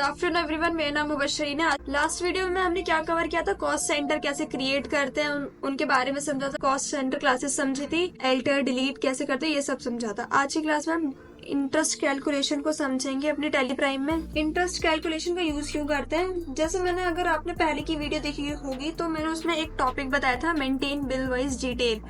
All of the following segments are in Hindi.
आफ्टरनून एवरीवन, मेरा नाम मुबशरीन है। लास्ट वीडियो में हमने क्या कवर किया था, कॉस्ट सेंटर कैसे क्रिएट करते हैं उनके बारे में समझा था। कॉस्ट सेंटर क्लासेस समझी थी, एल्टर डिलीट कैसे करते हैं ये सब समझा था। आज की क्लास में हम इंटरेस्ट कैलकुलेशन को समझेंगे अपनी टेली प्राइम में। इंटरेस्ट कैलकुलेशन का यूज क्यों करते हैं, जैसे मैंने अगर आपने पहले की वीडियो देखी होगी तो मैंने उसमें एक टॉपिक बताया था, मेंटेन बिल वाइज डिटेल।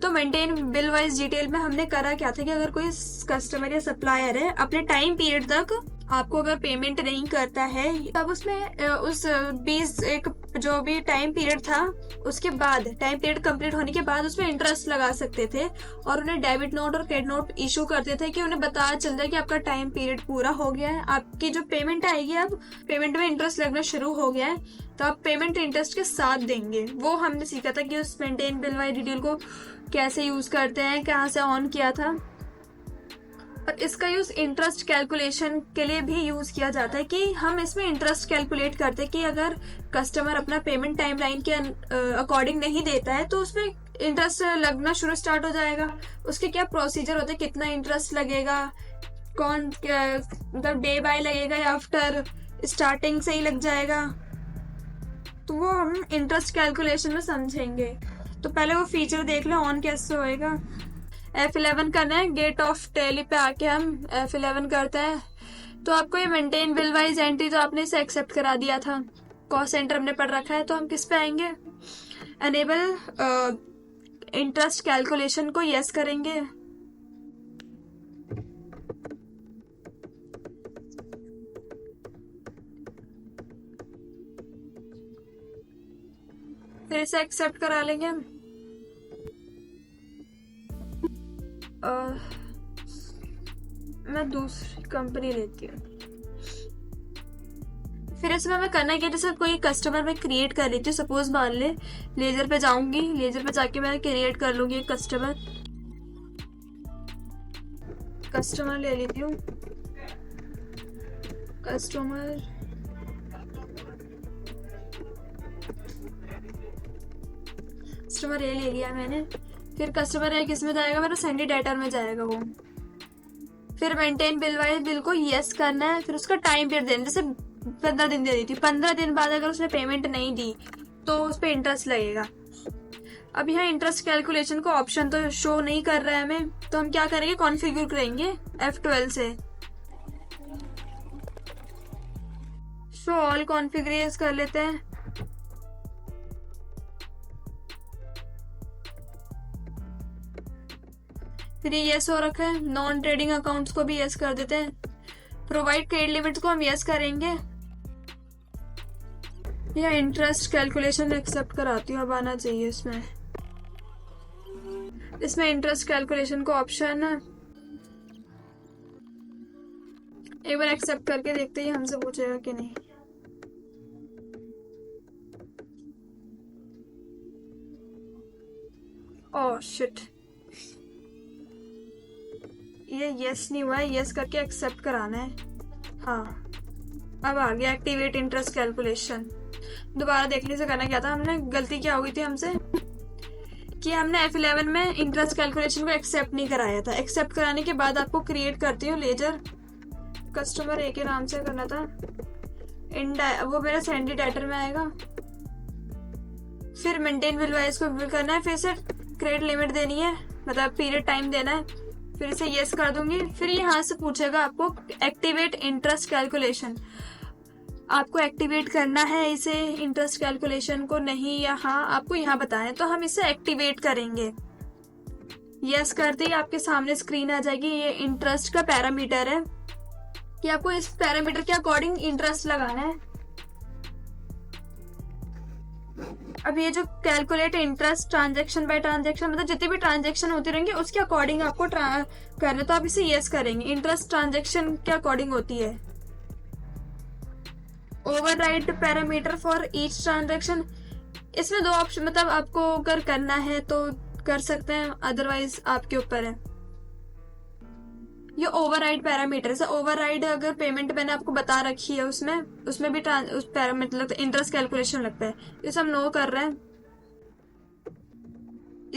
तो मेंटेन बिल वाइज डिटेल में हमने करा क्या था कि अगर कोई कस्टमर या सप्लायर है अपने टाइम पीरियड तक आपको अगर पेमेंट नहीं करता है, तब उसमें उस 20 एक जो भी टाइम पीरियड था उसके बाद, टाइम पीरियड कंप्लीट होने के बाद उसमें इंटरेस्ट लगा सकते थे और उन्हें डेबिट नोट और क्रेडिट नोट इशू करते थे कि उन्हें पता चल जाए कि आपका टाइम पीरियड पूरा हो गया है, आपकी जो पेमेंट आएगी अब पेमेंट में इंटरेस्ट लगना शुरू हो गया है, तो आप पेमेंट इंटरेस्ट के साथ देंगे। वो हमने सीखा था कि उस मेंटेन बिल वाइज डिटेल को कैसे यूज करते हैं, कहाँ से ऑन किया था। और इसका यूज इंटरेस्ट कैलकुलेशन के लिए भी यूज किया जाता है कि हम इसमें इंटरेस्ट कैलकुलेट करते हैं कि अगर कस्टमर अपना पेमेंट टाइम लाइन के अकॉर्डिंग नहीं देता है तो उसमें इंटरेस्ट लगना शुरू स्टार्ट हो जाएगा। उसके क्या प्रोसीजर होते हैं, कितना इंटरेस्ट लगेगा, कौन मतलब डे बाय लगेगा या आफ्टर स्टार्टिंग से ही लग जाएगा, तो वो हम इंटरेस्ट कैलकुलेशन में समझेंगे। तो पहले वो फीचर देख लो ऑन कैसे होएगा। F11 करना है, गेट ऑफ टेली पे आके हम F11 करते हैं। तो आपको ये मेंटेन बिल वाइज एंट्री, तो आपने इसे एक्सेप्ट करा दिया था, कॉस्ट सेंटर हमने पढ़ रखा है, तो हम किस पे आएंगे, एनेबल इंटरेस्ट कैलकुलेशन को यस करेंगे। फिर इसे एक्सेप्ट करा लेंगे। मैं दूसरी कंपनी लेती हूँ। फिर इसमें हमें करना है कि जैसे कोई कस्टमर मैं क्रिएट कर लेती हूँ, सपोज मान ले लेजर पे जाऊंगी, लेजर पे जाके मैं क्रिएट कर लूंगी एक कस्टमर ले लेती हूँ। कस्टमर ए ले लिया मैंने। फिर कस्टमर ए किस में जाएगा, मेरा सेंडी डेटर में जाएगा वो। फिर मेंटेन बिल वाइज बिल को यस करना है, फिर उसका टाइम पीरियड देना, जैसे 15 दिन दे दी थी, 15 दिन बाद अगर उसने पेमेंट नहीं दी तो उस पर इंटरेस्ट लगेगा। अब यहाँ इंटरेस्ट कैलकुलेशन को ऑप्शन तो शो नहीं कर रहा है हमें, तो हम क्या करेंगे, कॉन्फ़िगर करेंगे F12 से, शो ऑल कॉन्फ़िगर कर लेते हैं। फिर ये यस हो रखा है। नॉन ट्रेडिंग अकाउंट्स को भी यस कर देते हैं। प्रोवाइड क्रेडिट लिमिट को हम यस करेंगे। या इंटरेस्ट कैलकुलेशन एक्सेप्ट कराती हूँ, अब आना चाहिए इसमें इंटरेस्ट कैलकुलेशन को ऑप्शन है, एक बार एक्सेप्ट करके देखते हैं हमसे पूछेगा कि नहीं। ओह शिट, ये यस नहीं हुआ है, यस करके एक्सेप्ट कराना है। हाँ अब आ गया एक्टिवेट इंटरेस्ट कैलकुलेशन। दोबारा देखने से करना क्या था, हमने गलती क्या हो गई थी हमसे कि हमने F11 में इंटरेस्ट कैलकुलेशन को एक्सेप्ट नहीं कराया था। एक्सेप्ट कराने के बाद आपको क्रिएट करती हूँ लेजर, कस्टमर ए के नाम से करना था, वो मेरा सेंडी डेटर में आएगा। फिर मेंटेन बिल वाइज को बिल करना है, फिर से क्रेडिट लिमिट देनी है, मतलब पीरियड टाइम देना है, फिर इसे यस कर दूंगी। फिर यहाँ से पूछेगा आपको एक्टिवेट इंटरेस्ट कैलकुलेशन, आपको एक्टिवेट करना है इसे इंटरेस्ट कैलकुलेशन को, नहीं या हाँ आपको यहाँ बताना है, तो हम इसे एक्टिवेट करेंगे। यस करते ही आपके सामने स्क्रीन आ जाएगी, ये इंटरेस्ट का पैरामीटर है कि आपको इस पैरामीटर के अकॉर्डिंग इंटरेस्ट लगाना है। अब ये जो calculate interest transaction bye transaction, मतलब जितनी भी ट्रांजैक्शन होती रहेंगे उसके अकॉर्डिंग आपको करना, तो आप इसे यस करेंगे। इंटरेस्ट ट्रांजैक्शन के अकॉर्डिंग होती है। Override parameter for each transaction, इसमें दो ऑप्शन, मतलब आपको अगर करना है तो कर सकते हैं, अदरवाइज आपके ऊपर है। ये ओवरराइड पैरामीटर है, ओवरराइड अगर पेमेंट मैंने आपको बता रखी है उसमें भी उस पैरामीटर इंटरेस्ट कैलकुलेशन लगता है, इसे हम नो कर रहे हैं।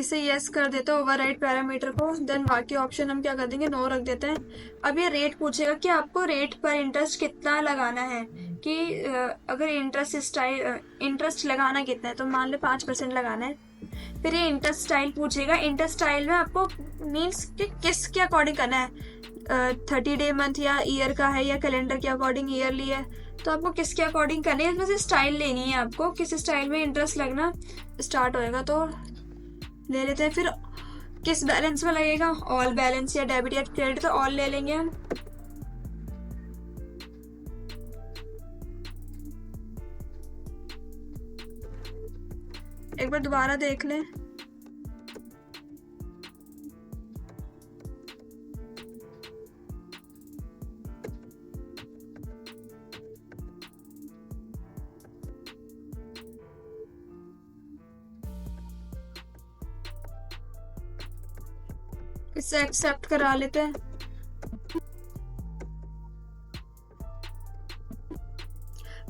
इसे यस कर देते हैं ओवरराइड पैरामीटर को। देन बाकी ऑप्शन हम क्या कर देंगे, नो रख देते हैं। अब ये रेट पूछेगा कि आपको रेट पर इंटरेस्ट कितना लगाना है, कि अगर इंटरेस्ट लगाना कितना है, तो मान लो 5% लगाना है। फिर ये इंटरेस्ट स्टाइल पूछेगा। इंटरेस्ट स्टाइल में आपको मीन्स कि किसके अकॉर्डिंग करना है, 30 डे, मंथ या ईयर का है, या कैलेंडर के अकॉर्डिंग ईयरली है, तो आपको किसके अकॉर्डिंग करनी है, इसमें से स्टाइल लेनी है आपको, किस स्टाइल में इंटरेस्ट लगना स्टार्ट होएगा तो ले लेते हैं। फिर किस बैलेंस में लगेगा, ऑल बैलेंस या डेबिट या क्रेडिट, तो ऑल ले लेंगे हम। एक बार दोबारा देख लें। इसे एक्सेप्ट करा लेते हैं।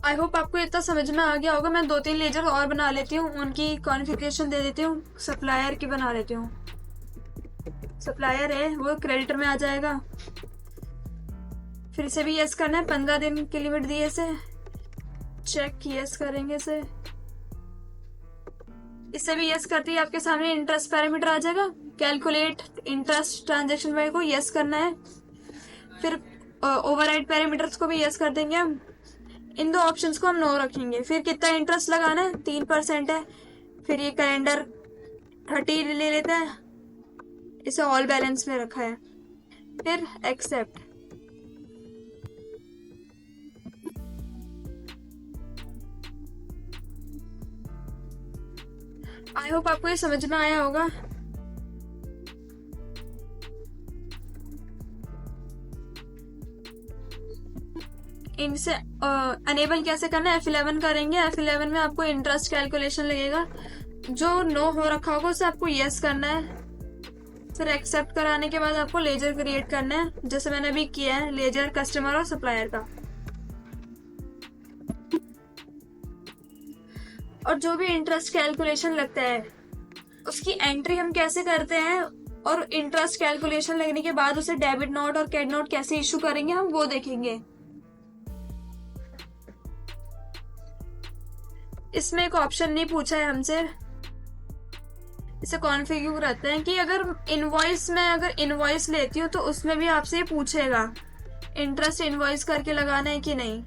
आई होप आपको इतना समझ में आ गया होगा। मैं 2-3 लेजर और बना लेती हूँ, उनकी कॉन्फ़िगरेशन दे देती हूँ। सप्लायर की बना लेती हूँ। सप्लायर है वो क्रेडिटर में आ जाएगा। फिर इसे भी यस करना है, 15 दिन की लिमिट दी है इसे। चेक यस करेंगे इसे भी यस करते ही आपके सामने इंटरेस्ट पैरामीटर आ जाएगा। कैलकुलेट इंटरेस्ट ट्रांजेक्शन वैल्यू को यस करना है। फिर ओवरराइड पैरामीटर्स को भी यस कर देंगे हम। इन दो ऑप्शंस को हम नो रखेंगे। फिर कितना इंटरेस्ट लगाना है, 3% है। फिर ये कैलेंडर 30 ले लेते हैं, इसे ऑल बैलेंस में रखा है। फिर एक्सेप्ट। आई होप आपको ये समझ में आया होगा। इनसे अनेबल कैसे करना है, F11 करेंगे। F11 में आपको इंटरेस्ट कैलकुलेशन लगेगा। जो नो हो रखा होगा उसे आपको यस करना है। फिर एक्सेप्ट कराने के बाद आपको लेजर क्रिएट करना है, जैसे मैंने अभी किया है, लेजर कस्टमर और सप्लायर का। और जो भी इंटरेस्ट कैलकुलेशन लगता है उसकी एंट्री हम कैसे करते हैं, और इंटरेस्ट कैलकुलेशन लगने के बाद उसे डेबिट नोट और क्रेडिट नोट कैसे इशू करेंगे, हम वो देखेंगे। इसमें एक ऑप्शन नहीं पूछा है हमसे, इसे कॉन्फ़िगर रहते हैं कि अगर इनवॉइस लेती हूँ तो उसमें भी आपसे ये पूछेगा इंटरेस्ट इनवॉइस करके लगाना है कि नहीं।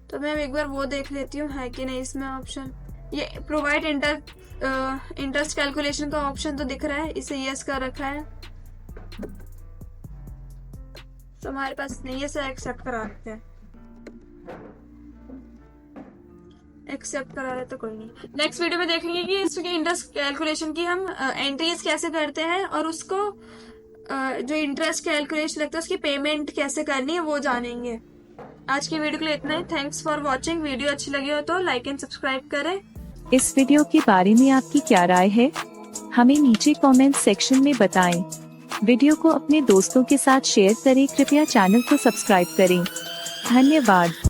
तो मैं एक बार वो देख लेती हूँ है कि नहीं इसमें ऑप्शन। ये प्रोवाइड इंटरेस्ट कैलकुलेशन का ऑप्शन तो दिख रहा है, इसे यस कर रखा है, तो हमारे पास नहीं है, इसे एक्सेप्ट करा देते हैं। एक्सेप्ट करा रहे तो कोई नहीं। नेक्स्ट वीडियो में देखेंगे कि इसकी इंटरेस्ट कैलकुलेशन की हम एंट्रीज कैसे करते हैं, और उसको जो इंटरेस्ट कैलकुलेशन लगता है उसकी पेमेंट कैसे करनी है वो जानेंगे। आज की वीडियो के लिए इतना ही। Thanks for watching. वीडियो अच्छी लगी हो तो लाइक एंड सब्सक्राइब करें। इस वीडियो के बारे में आपकी क्या राय है, हमें नीचे कमेंट सेक्शन में बताएं। वीडियो को अपने दोस्तों के साथ शेयर करें। कृपया चैनल को सब्सक्राइब करें। धन्यवाद।